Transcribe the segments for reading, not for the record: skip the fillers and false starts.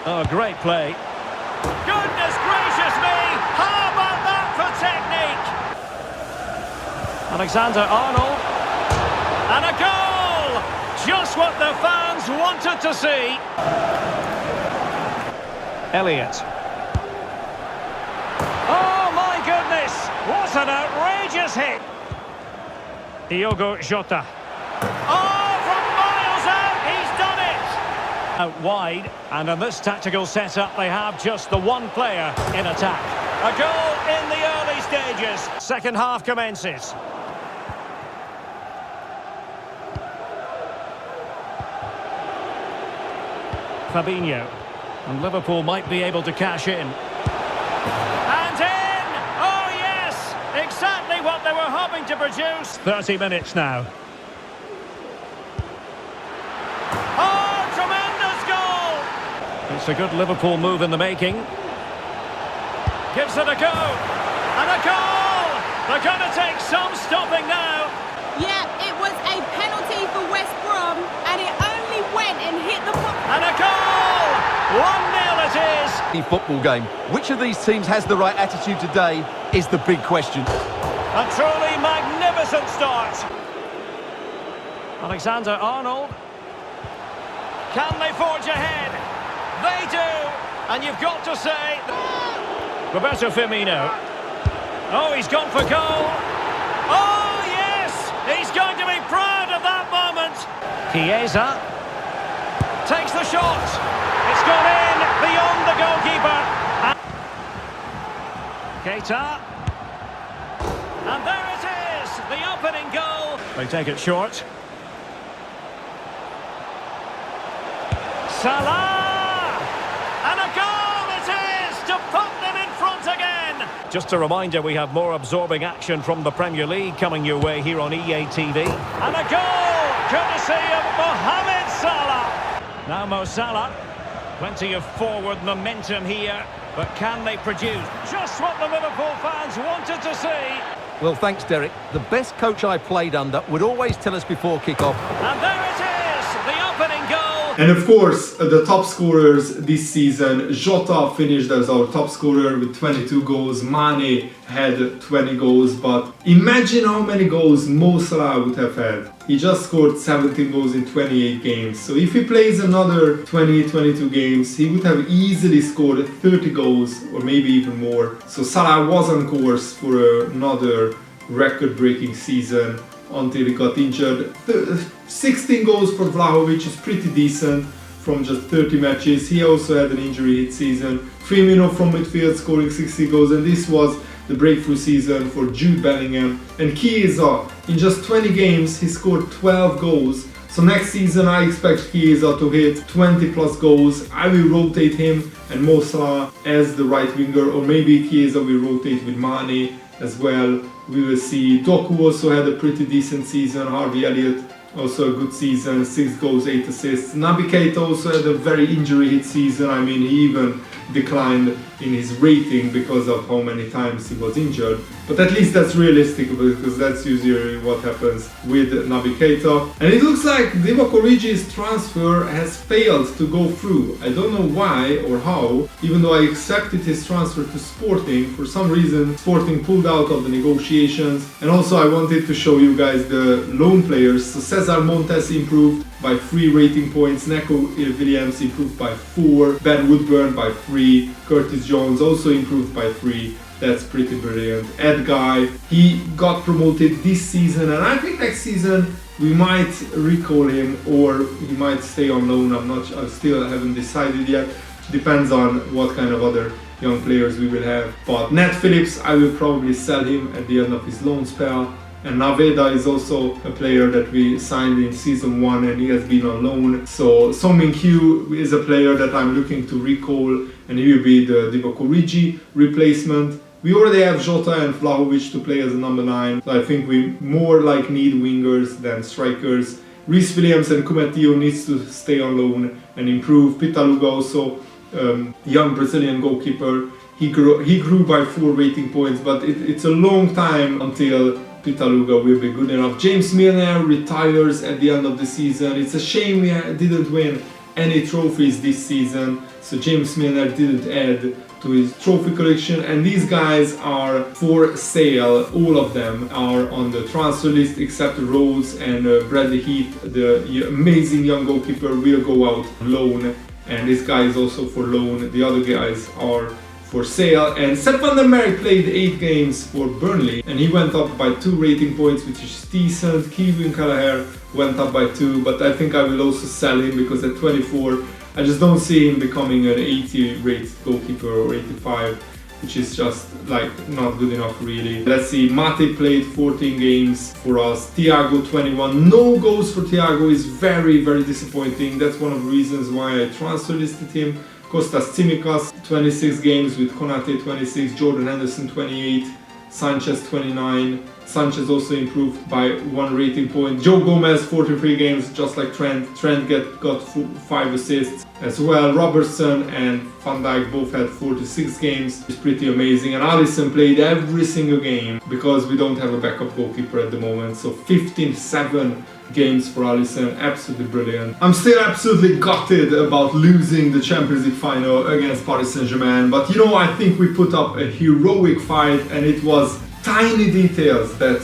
Oh, great play. Goodness gracious me! How about that for technique? Alexander-Arnold. And a goal! Just what the fans wanted to see. Elliott. Oh my goodness! What an outrageous hit! Diogo Jota. Oh, from miles out, he's done it! Out wide, and in this tactical setup, they have just the one player in attack. A goal in the early stages. Second half commences. Fabinho. And Liverpool might be able to cash in. And in! Oh yes! Exactly what they were hoping to produce. 30 minutes now. Oh, tremendous goal! It's a good Liverpool move in the making. Gives it a go. And a goal! They're going to take some stopping now. Yeah, it was a penalty for West Brom, and it only went and hit the ball. And a goal! 1-0 it is. The football game. Which of these teams has the right attitude today is the big question. A truly magnificent start. Alexander-Arnold. Can they forge ahead? They do. And you've got to say... Roberto Firmino. Oh, he's gone for goal. Oh, yes! He's going to be proud of that moment. Chiesa. Takes the shot. It's gone in beyond the goalkeeper. Keita. And there it is, the opening goal. They take it short. Salah! And a goal it is to put them in front again. Just a reminder, we have more absorbing action from the Premier League coming your way here on EA TV. And a goal, courtesy of Mohamed Salah. Now Mo Salah, plenty of forward momentum here, but can they produce just what the Liverpool fans wanted to see? Well, thanks, Derek. The best coach I played under would always tell us before kick-off. And there it is, the opening goal. And of course, the top scorers this season, Jota finished as our top scorer with 22 goals. Mane had 20 goals, but imagine how many goals Mo Salah would have had. He just scored 17 goals in 28 games. So if he plays another 20-22 games, he would have easily scored 30 goals or maybe even more. So Salah was on course for another record-breaking season until he got injured. 16 goals for Vlahovic is pretty decent from just 30 matches. He also had an injury-hit season. Firmino from midfield scoring 60 goals, and this was the breakthrough season for Jude Bellingham. And Chiesa, in just 20 games, he scored 12 goals. So next season I expect Chiesa to hit 20 plus goals. I will rotate him and Mo Salah as the right winger, or maybe Chiesa will rotate with Mane as well. We will see. Doku also had a pretty decent season. Harvey Elliott also a good season, 6 goals, 8 assists. Naby Keita also had a very injury-hit season. I mean, he even declined in his rating because of how many times he was injured. But at least that's realistic, because that's usually what happens with Naby Keita. And it looks like Divock Origi's transfer has failed to go through. I don't know why or how, even though I accepted his transfer to Sporting. For some reason, Sporting pulled out of the negotiations. And also I wanted to show you guys the loan players. So Cesar Montes improved by 3 rating points, Neco Williams improved by 4, Ben Woodburn by 3, Curtis Jones also improved by 3. That's pretty brilliant. Ed Guy, he got promoted this season, and I think next season we might recall him or he might stay on loan. I still haven't decided yet. Depends on what kind of other young players we will have. But Nat Phillips, I will probably sell him at the end of his loan spell. And Naveda is also a player that we signed in season 1 and he has been on loan. So Song Min-kyu is a player that I'm looking to recall, and he will be the Divock Origi replacement. We already have Jota and Vlahovic to play as a number 9. So I think we more like need wingers than strikers. Reece Williams and Kumatio needs to stay on loan and improve. Pitaluga also, young Brazilian goalkeeper. He grew by 4 rating points, but it's a long time until Pitaluga will be good enough. James Milner retires at the end of the season. It's a shame we didn't win any trophies this season, so James Milner didn't add to his trophy collection, and these guys are for sale. All of them are on the transfer list except Rhodes and Bradley Heath, the amazing young goalkeeper, will go out on loan, and this guy is also for loan. The other guys are for sale. And Sepp van der Merk played 8 games for Burnley and he went up by 2 rating points, which is decent. Kevin Callagher went up by 2, but I think I will also sell him because at 24 I just don't see him becoming an 80 rated goalkeeper or 85, which is just like not good enough really. Let's see, Mate played 14 games for us, Thiago 21, no goals for Thiago is very disappointing. That's one of the reasons why I transfer listed him. Kostas Tsimikas 26 games with Konate 26, Jordan Henderson 28, Sanchez 29. Sanchez also improved by 1 rating point. Joe Gomez 43 games, just like Trent. Trent got 5 assists as well. Robertson and Van Dijk both had 46 games. It's pretty amazing. And Alisson played every single game because we don't have a backup goalkeeper at the moment. So 15-7 games for Alisson, absolutely brilliant. I'm still absolutely gutted about losing the Champions League final against Paris Saint-Germain, but you know, I think we put up a heroic fight and it was tiny details that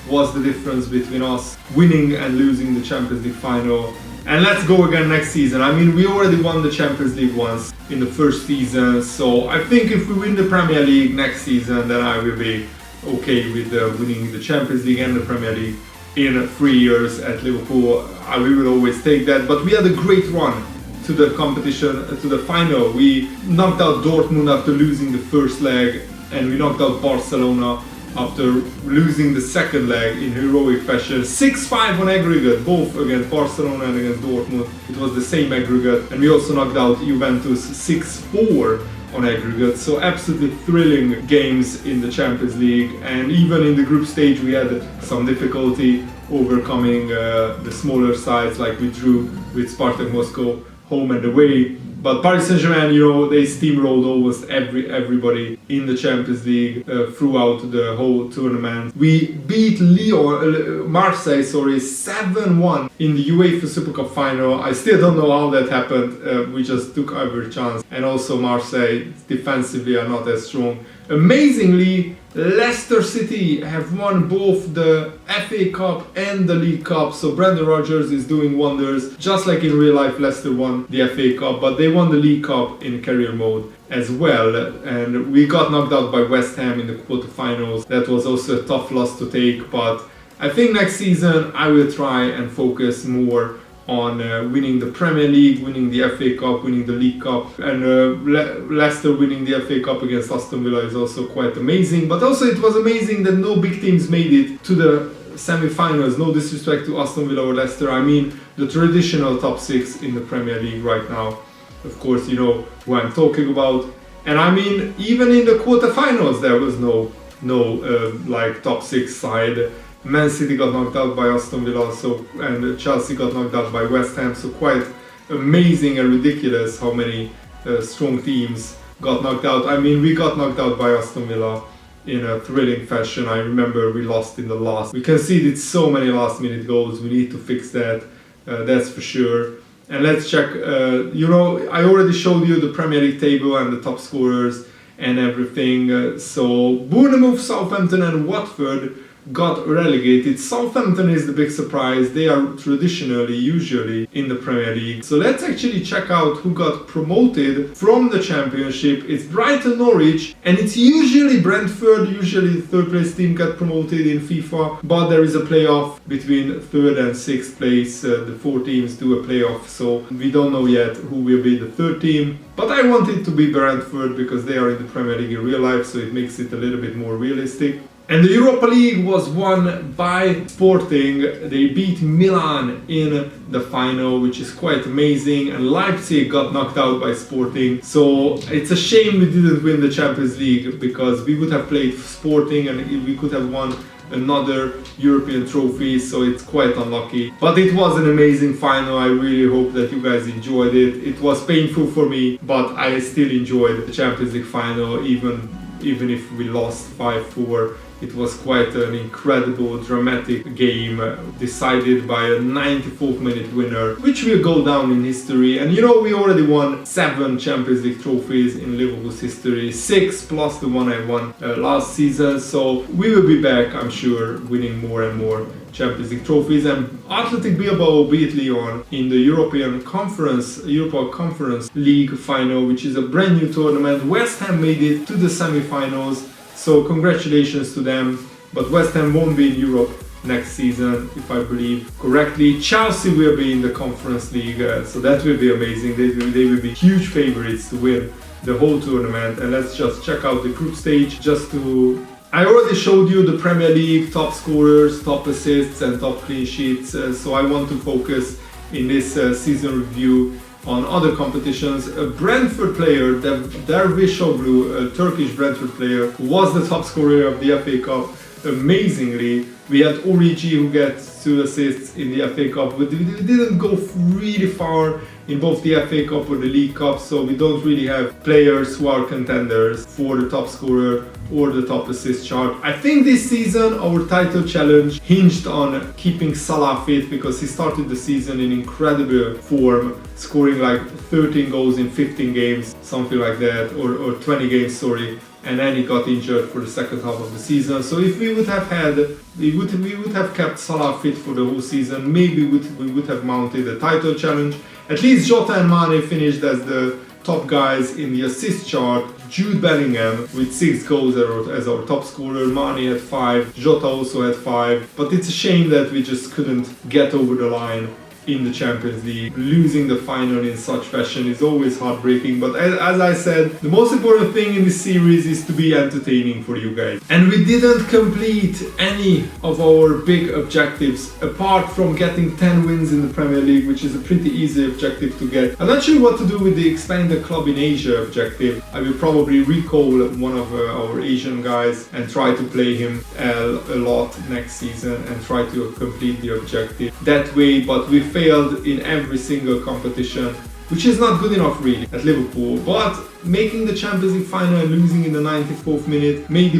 was the difference between us winning and losing the Champions League final. And let's go again next season. I mean, we already won the Champions League once in the first season, so I think if we win the Premier League next season, then I will be okay with winning the Champions League and the Premier League in 3 years at Liverpool. We will always take that, but we had a great run to the competition, to the final. We knocked out Dortmund after losing the first leg, and we knocked out Barcelona after losing the second leg in heroic fashion. 6-5 on aggregate, both against Barcelona and against Dortmund. It was the same aggregate, and we also knocked out Juventus 6-4 on aggregate. So absolutely thrilling games in the Champions League, and even in the group stage we had some difficulty overcoming the smaller sides, like we drew with Spartak Moscow home and away. But Paris Saint-Germain, you know, they steamrolled almost everybody in the Champions League throughout the whole tournament. We beat Marseille 7-1 in the UEFA Super Cup final. I still don't know how that happened. We just took every chance. And also Marseille defensively are not as strong. Amazingly, Leicester City have won both the FA Cup and the League Cup, so Brendan Rodgers is doing wonders. Just like in real life, Leicester won the FA Cup, but they won the League Cup in career mode as well. And we got knocked out by West Ham in the quarterfinals. That was also a tough loss to take, but I think next season I will try and focus more on winning the Premier League, winning the FA Cup, winning the League Cup, and Leicester winning the FA Cup against Aston Villa is also quite amazing. But also it was amazing that no big teams made it to the semi-finals. No disrespect to Aston Villa or Leicester, I mean the traditional top 6 in the Premier League right now. Of course, you know who I'm talking about. And I mean, even in the quarterfinals there was no like top 6 side. Man City got knocked out by Aston Villa, and Chelsea got knocked out by West Ham, so quite amazing and ridiculous how many strong teams got knocked out. I mean, we got knocked out by Aston Villa in a thrilling fashion. I remember we lost in the last. We conceded so many last minute goals, we need to fix that, that's for sure. And let's check, you know, I already showed you the Premier League table and the top scorers and everything. So Bournemouth, Southampton and Watford got relegated. Southampton is the big surprise. They are traditionally, usually in the Premier League. So let's actually check out who got promoted from the Championship. It's Brighton, Norwich, and it's usually Brentford. Usually the third place team got promoted in FIFA, but there is a playoff between third and sixth place. The 4 teams do a playoff, so we don't know yet who will be the third team. But I want it to be Brentford because they are in the Premier League in real life, so it makes it a little bit more realistic. And the Europa League was won by Sporting. They beat Milan in the final, which is quite amazing. And Leipzig got knocked out by Sporting. So it's a shame we didn't win the Champions League because we would have played Sporting and we could have won another European trophy, so it's quite unlucky. But it was an amazing final. I really hope that you guys enjoyed it. It was painful for me, but I still enjoyed the Champions League final, even even if we lost 5-4. It was quite an incredible, dramatic game decided by a 94th minute winner, which will go down in history. And you know, we already won 7 Champions League trophies in Liverpool's history, 6 plus the one I won last season. So we will be back, I'm sure, winning more and more Champions League trophies. And Athletic Bilbao beat Lyon in the Europa Conference League final, which is a brand new tournament. West Ham made it to the semi-finals. So congratulations to them, but West Ham won't be in Europe next season, if I believe correctly. Chelsea will be in the Conference League, so that will be amazing. They will be huge favorites to win the whole tournament. And let's just check out the group stage. I already showed you the Premier League top scorers, top assists and top clean sheets, so I want to focus in this season review on other competitions. A Brentford player, Dervishoglu, a Turkish Brentford player, was the top scorer of the FA Cup. Amazingly, we had Origi who gets 2 assists in the FA Cup, but we didn't go really far in both the FA Cup or the League Cup, so we don't really have players who are contenders for the top scorer or the top assist chart. I think this season our title challenge hinged on keeping Salah fit, because he started the season in incredible form, scoring like 13 goals in 15 games, something like that, or 20 games, sorry. And then he got injured for the second half of the season. So if we would have kept Salah fit for the whole season, maybe we would have mounted a title challenge. At least Jota and Mane finished as the top guys in the assist chart. Jude Bellingham with 6 goals as our top scorer. Mane had 5, Jota also had 5. But it's a shame that we just couldn't get over the line in the Champions League. Losing the final in such fashion is always heartbreaking, but as I said, the most important thing in this series is to be entertaining for you guys. And we didn't complete any of our big objectives apart from getting 10 wins in the Premier League, which is a pretty easy objective to get. I'm not sure what to do with the expand the club in Asia objective. I will probably recall one of our Asian guys and try to play him a lot next season and try to complete the objective that way, but we failed in every single competition, which is not good enough really at Liverpool. But making the Champions League final and losing in the 94th minute, maybe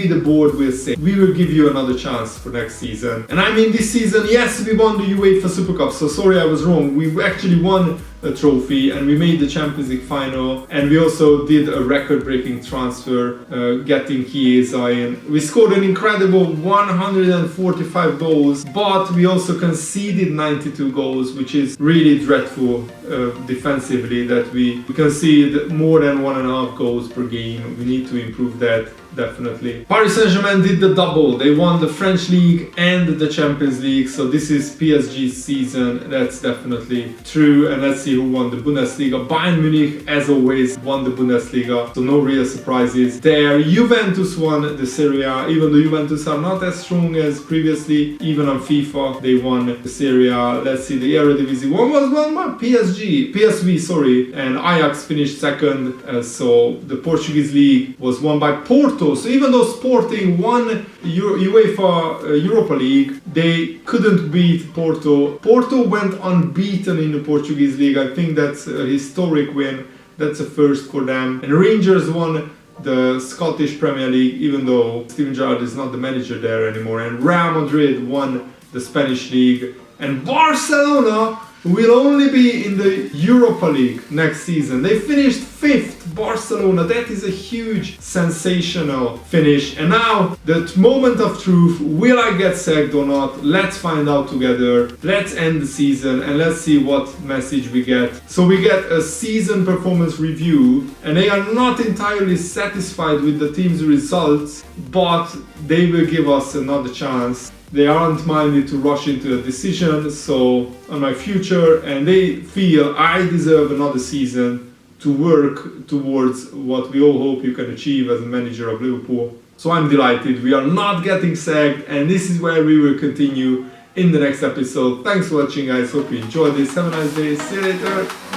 the board will say, we will give you another chance for next season. And I mean, this season, yes, we won the UEFA Super Cup, so sorry I was wrong. We actually won a trophy and we made the Champions League final, and we also did a record-breaking transfer, getting Chiesa in. We scored an incredible 145 goals, but we also conceded 92 goals, which is really dreadful defensively, that we concede more than 1.5 goals per game. We need to improve that, definitely. Paris Saint-Germain did the double. They won the French League and the Champions League, so this is PSG's season. That's definitely true. And let's see who won the Bundesliga. Bayern Munich, as always, won the Bundesliga, so no real surprises there. Juventus won the Serie A, even though Juventus are not as strong as previously. Even on FIFA, they won the Serie A. Let's see, the Eredivisie one was won by PSV, sorry, and Ajax finished second. So the Portuguese league was won by Porto. So even though Sporting won UEFA Europa League, they couldn't beat Porto. Porto went unbeaten in the Portuguese league. I think that's a historic win. That's a first for them. And Rangers won the Scottish Premier League, even though Steven Gerrard is not the manager there anymore. And Real Madrid won the Spanish league. And Barcelona will only be in the Europa League next season. They finished 5th, Barcelona. That is a huge, sensational finish. And now, the moment of truth, will I get sacked or not? Let's find out together. Let's end the season and let's see what message we get. So we get a season performance review, and they are not entirely satisfied with the team's results, but they will give us another chance. They aren't minded to rush into a decision so on my future, and they feel I deserve another season to work towards what we all hope you can achieve as a manager of Liverpool. So I'm delighted. We are not getting sacked, and this is where we will continue in the next episode. Thanks for watching, guys. Hope you enjoyed this. Have a nice day. See you later.